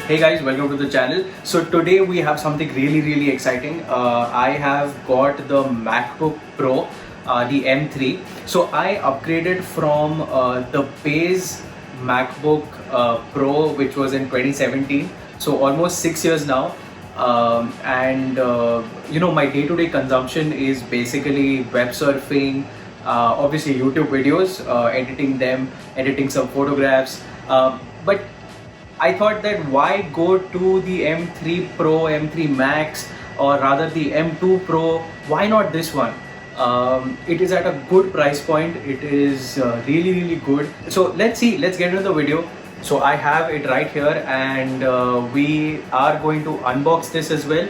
Hey guys, welcome to the channel. So today we have something really exciting. I have got the MacBook Pro, the M3. So I upgraded from the base MacBook Pro, which was in 2017. So almost 6 years now. My day-to-day consumption is basically web surfing, obviously YouTube videos, editing them, editing some photographs. But I thought that why go to the M3 Pro, M3 Max, or rather the M2 Pro? Why not this one? It is at a good price point. It is really good. So let's get into the video. So I have it right here, and we are going to unbox this as well.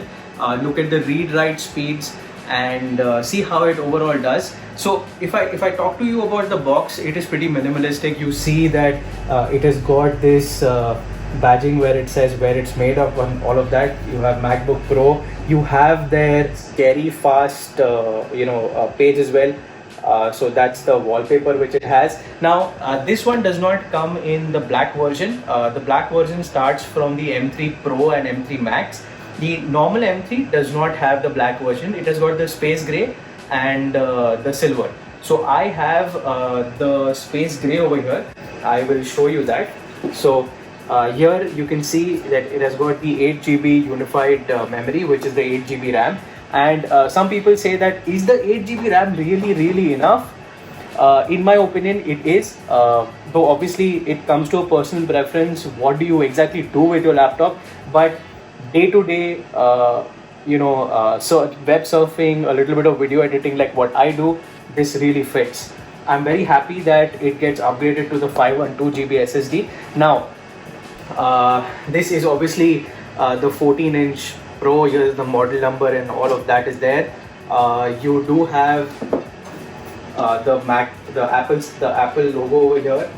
Look at the read-write speeds and see how it overall does. So if I talk to you about the box, it is pretty minimalistic. You see that it has got this badging where it says where it's made of and all of that. You have MacBook Pro. You have their scary fast page as well. So that's the wallpaper which it has. Now this one does not come in the black version. The black version starts from the M3 Pro and M3 Max. The normal M3 does not have the black version. It has got the space gray and the silver. So I have the space gray over here. I will show you that. So here you can see that it has got the 8 GB unified memory, which is the 8 GB RAM. And some people say that is the 8 GB RAM really enough? In my opinion, it is. Though obviously it comes to a personal preference. What do you exactly do with your laptop? But day to day, so web surfing, a little bit of video editing like what I do, this really fits. I'm very happy that it gets upgraded to the 512 GB SSD. Now, this is obviously the 14-inch Pro. Here is the model number and all of that is there. You do have the Apple logo over here,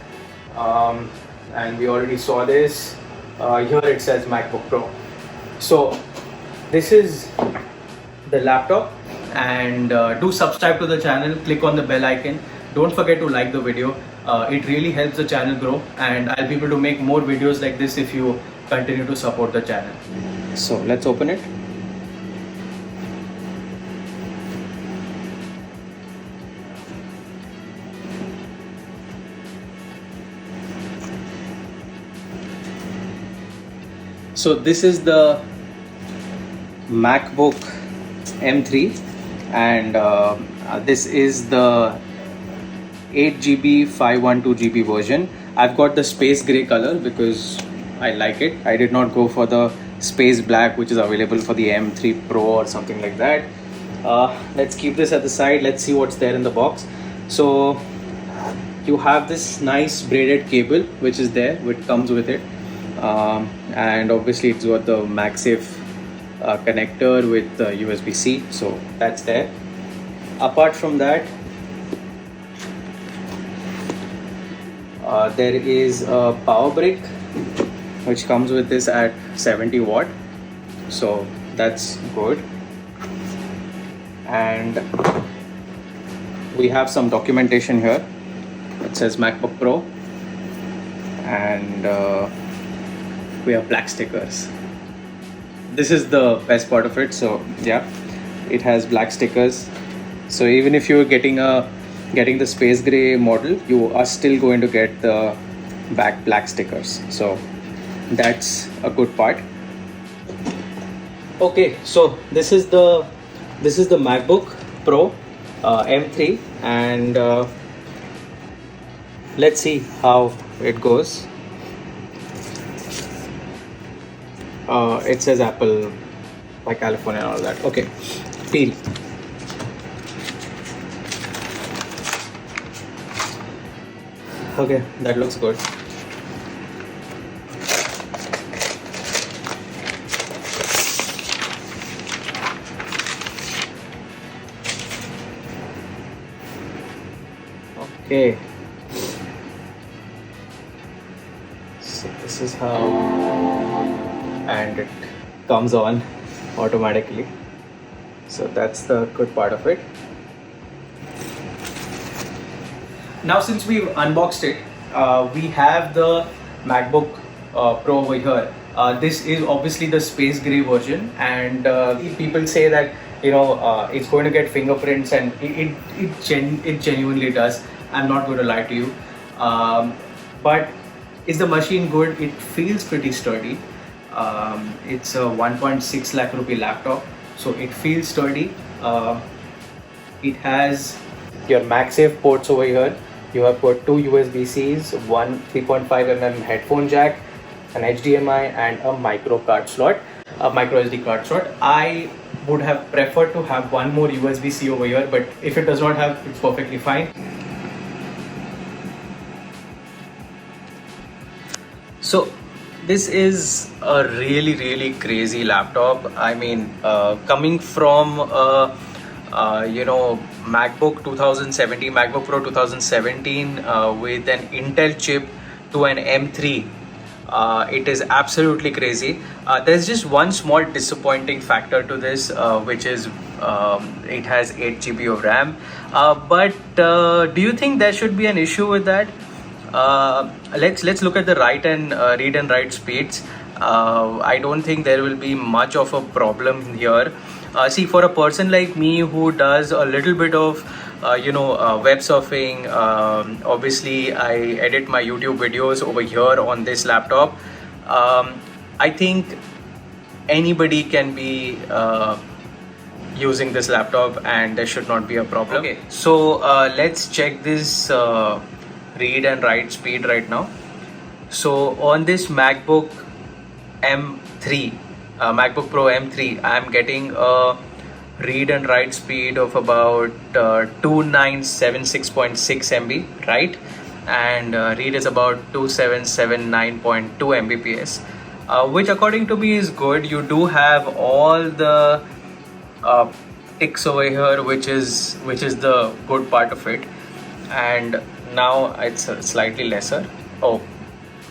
and we already saw this. Here it says MacBook Pro. So this is the laptop, and do subscribe to the channel, click on the bell icon. Don't forget to like the video. It really helps the channel grow, and I'll be able to make more videos like this if you continue to support the channel. So let's open it. So this is the MacBook M3, and this is the 8 GB 512 GB version. I've got the space gray color because I like it. I did not go for the space black, which is available for the M3 Pro or something like that. Let's keep this at the side. Let's see what's there in the box. So you have this nice braided cable which is there, which comes with it, and obviously it's got the MagSafe connector with USB-C, so that's there. Apart from that, there is a power brick which comes with this at 70 watt, so that's good. And we have some documentation here. It says MacBook Pro, and we have black stickers. This is the best part of it. So yeah, it has black stickers. So even if you're getting the space gray model, you are still going to get the back black stickers. So that's a good part. Okay, so this is the MacBook Pro M3, and let's see how it goes. It says Apple by California and all that. Okay, peel. Okay, that looks good. Okay, so this is how, and it comes on automatically. So that's the good part of it. Now since we've unboxed it, we have the MacBook Pro over here. This is obviously the space gray version, and people say that it's going to get fingerprints, and it genuinely does. I'm not going to lie to you. But is the machine good? It feels pretty sturdy. It's a 1.6 lakh rupee laptop, so it feels sturdy. It has your MagSafe ports over here. You have got two USB-Cs, one 3.5mm headphone jack, an HDMI, and a micro card slot, a micro SD card slot. I would have preferred to have one more USB-C over here, but if it does not have, it's perfectly fine. So this is a really crazy laptop. I mean, coming from MacBook 2017, MacBook Pro 2017 with an Intel chip to an M3, it is absolutely crazy. There's just one small disappointing factor to this, which is it has 8 GB of RAM. But do you think there should be an issue with that? Let's look at the read and write speeds. I don't think there will be much of a problem here. See, for a person like me who does a little bit of web surfing, obviously I edit my YouTube videos over here on this laptop. I think anybody can be using this laptop, and there should not be a problem. Okay, so let's check this read and write speed right now. So on this MacBook M3, MacBook Pro M3, I'm getting a read and write speed of about 2976.6 MB, right? And read is about 2779.2 Mbps, which according to me is good. You do have all the ticks over here, which is the good part of it. And now it's slightly lesser. Oh,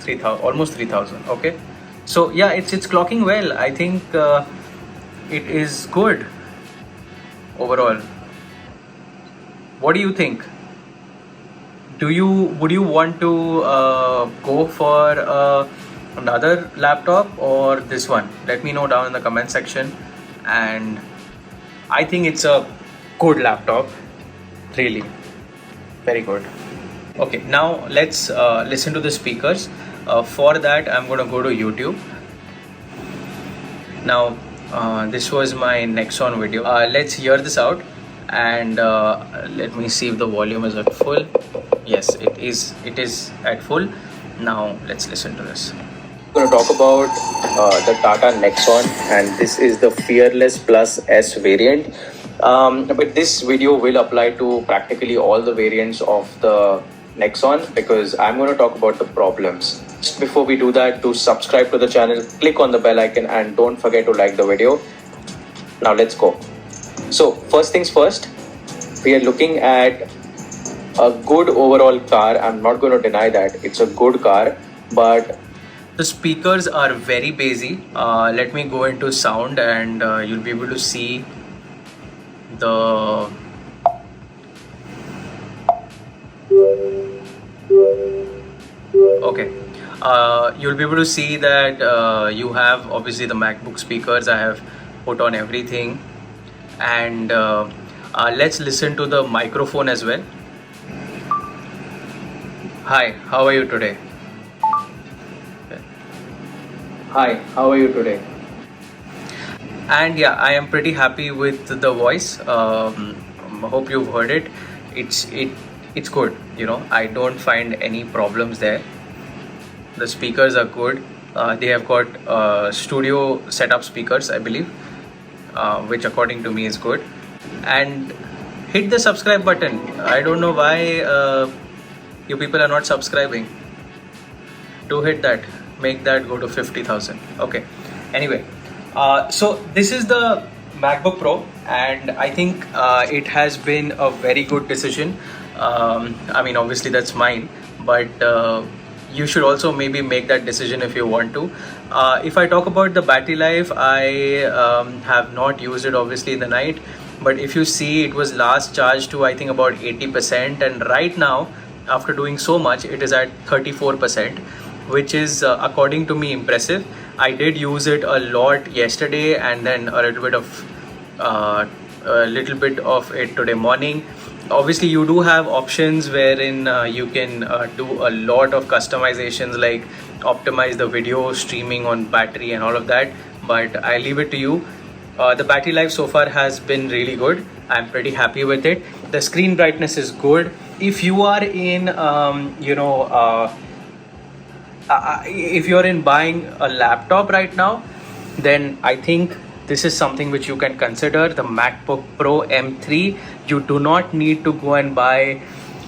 3000, almost 3000. Okay, so yeah, it's clocking well. I think it is good overall. What do you think? Would you want to go for another laptop or this one? Let me know down in the comment section. And I think it's a good laptop, really very good. Okay, now let's listen to the speakers. For that, I'm going to go to YouTube. Now, this was my Nexon video. Let's hear this out, and let me see if the volume is at full. Yes, it is at full. Now, let's listen to this. I'm going to talk about the Tata Nexon, and this is the Fearless Plus S variant. But this video will apply to practically all the variants of the Nexon, because I'm going to talk about the problems. Just before we do that, do subscribe to the channel, click on the bell icon, and don't forget to like the video. Now let's go. So first things first, we are looking at a good overall car. I'm not going to deny that it's a good car, but the speakers are very bassy. Let me go into sound, and you'll be able to see the okay. You'll be able to see that you have obviously the MacBook speakers. I have put on everything, and let's listen to the microphone as well. Hi, how are you today? Hi, how are you today? And yeah, I am pretty happy with the voice. Hope you've heard it. It's good. I don't find any problems there. The speakers are good. They have got studio setup speakers, I believe, which according to me is good. And hit the subscribe button. I don't know why you people are not subscribing. Do hit that. Make that go to 50,000. Okay. Anyway, so this is the MacBook Pro, and I think it has been a very good decision. I mean, obviously that's mine, but you should also maybe make that decision if you want to. If I talk about the battery life, I have not used it obviously in the night, but if you see, it was last charged to I think about 80%, and right now after doing so much, it is at 34%, which is according to me impressive. I did use it a lot yesterday, and then a little bit of it today morning. Obviously, you do have options wherein you can do a lot of customizations, like optimize the video streaming on battery and all of that, but I leave it to you. The battery life so far has been really good. I'm pretty happy with it. The screen brightness is good. If you are in if you're in buying a laptop right now, then I think this is something which you can consider, the MacBook Pro M3. You do not need to go and buy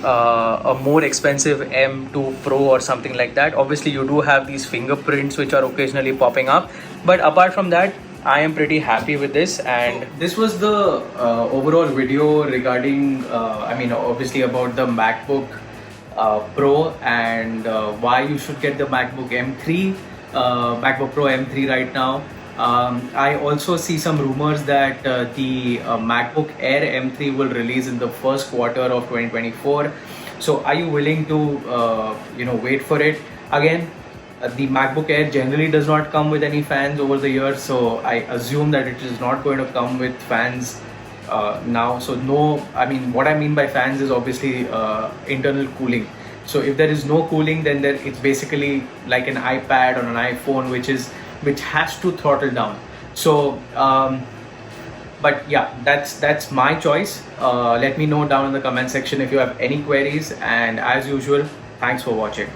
a more expensive M2 Pro or something like that. Obviously, you do have these fingerprints which are occasionally popping up, but apart from that, I am pretty happy with this. And this was the overall video regarding, obviously about the MacBook Pro, and why you should get the MacBook M3, MacBook Pro M3 right now. I also see some rumors that the MacBook Air M3 will release in the first quarter of 2024. So are you willing to wait for it? Again, the MacBook Air generally does not come with any fans over the years, so I assume that it is not going to come with fans now. So no, what I mean by fans is obviously internal cooling. So if there is no cooling, then it's basically like an iPad or an iPhone, which has to throttle down. So but yeah, that's my choice. Let me know down in the comment section if you have any queries, and as usual, thanks for watching.